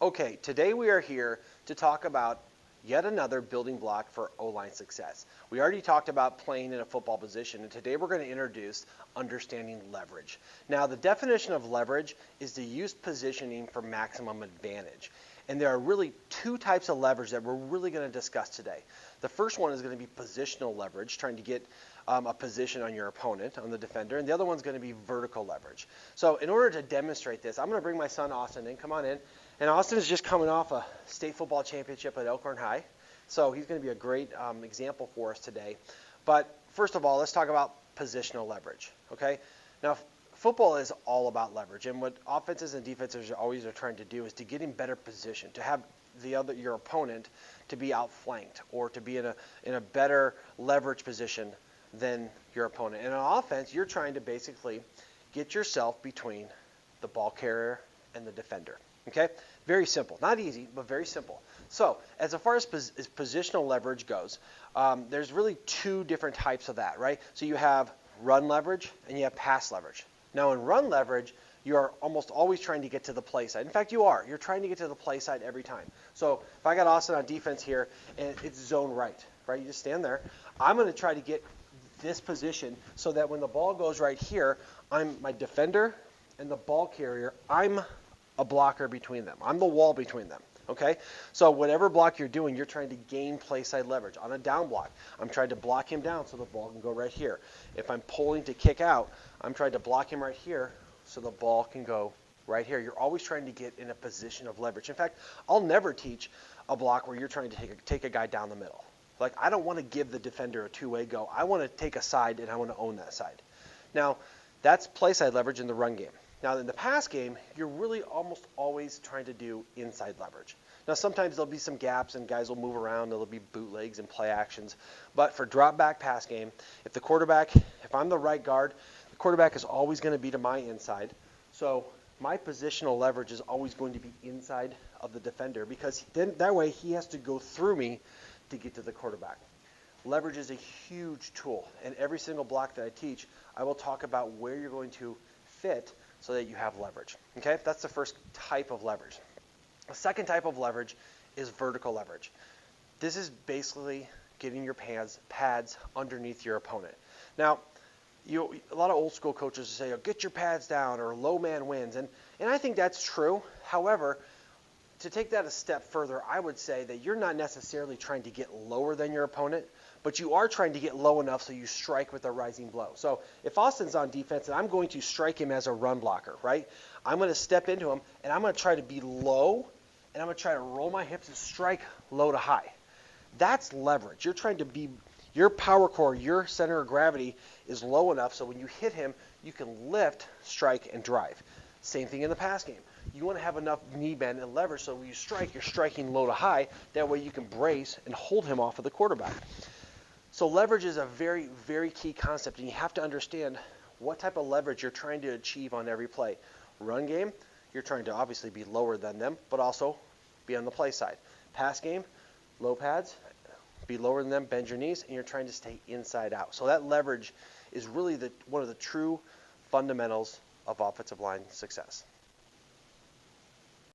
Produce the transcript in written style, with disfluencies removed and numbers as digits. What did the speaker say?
Okay, today we are here to talk about yet another building block for O-line success. We already talked about playing in a football position, and today we're going to introduce understanding leverage. Now, the definition of leverage is to use positioning for maximum advantage. And there are really two types of leverage that we're really going to discuss today. The first one is going to be positional leverage, trying to get a position on your opponent, on the defender, and the other one's going to be vertical leverage. So in order to demonstrate this, I'm going to bring my son Austin in. Come on in. And Austin is just coming off a state football championship at Elkhorn High. So he's going to be a great example for us today. But first of all, let's talk about positional leverage. Okay? Now, football is all about leverage. And what offenses and defenses always are trying to do is to get in better position, to have your opponent to be outflanked or to be in a better leverage position than your opponent. And on offense, you're trying to basically get yourself between the ball carrier and the defender. Okay? Very simple. Not easy, but very simple. So as far as positional leverage goes, there's really two different types of that, right? So you have run leverage and you have pass leverage. Now in run leverage, you are almost always trying to get to the play side. In fact, you're trying to get to the play side every time. So if I got Austin on defense here and it's zone right? You just stand there. I'm going to try to get this position so that when the ball goes right here, I'm my defender and the ball carrier, I'm a blocker between them. I'm the wall between them. Okay? So whatever block you're doing, you're trying to gain play side leverage. On a down block, I'm trying to block him down so the ball can go right here. If I'm pulling to kick out, I'm trying to block him right here so the ball can go right here. You're always trying to get in a position of leverage. In fact, I'll never teach a block where you're trying to take a guy down the middle. Like, I don't want to give the defender a two-way go. I want to take a side, and I want to own that side. Now, that's play side leverage in the run game. Now, in the pass game, you're really almost always trying to do inside leverage. Now, sometimes there'll be some gaps, and guys will move around. There'll be bootlegs and play actions. But for drop-back pass game, if I'm the right guard, the quarterback is always going to be to my inside. So my positional leverage is always going to be inside of the defender because then that way he has to go through me to get to the quarterback. Leverage is a huge tool, and every single block that I teach, I will talk about where you're going to fit so that you have leverage. Okay, that's the first type of leverage. The second type of leverage is vertical leverage. This is basically getting your pads underneath your opponent. Now, a lot of old school coaches say, oh, get your pads down or low man wins, and I think that's true. However, to take that a step further, I would say that you're not necessarily trying to get lower than your opponent, but you are trying to get low enough so you strike with a rising blow. So if Austin's on defense and I'm going to strike him as a run blocker, right? I'm going to step into him and I'm going to try to be low and I'm going to try to roll my hips and strike low to high. That's leverage. You're trying to be, your power core, your center of gravity is low enough so when you hit him, you can lift, strike, and drive. Same thing in the pass game. You want to have enough knee bend and leverage so when you strike, you're striking low to high. That way you can brace and hold him off of the quarterback. So leverage is a very, very key concept, and you have to understand what type of leverage you're trying to achieve on every play. Run game, you're trying to obviously be lower than them, but also be on the play side. Pass game, low pads, be lower than them, bend your knees, and you're trying to stay inside out. So that leverage is really one of the true fundamentals of offensive line success.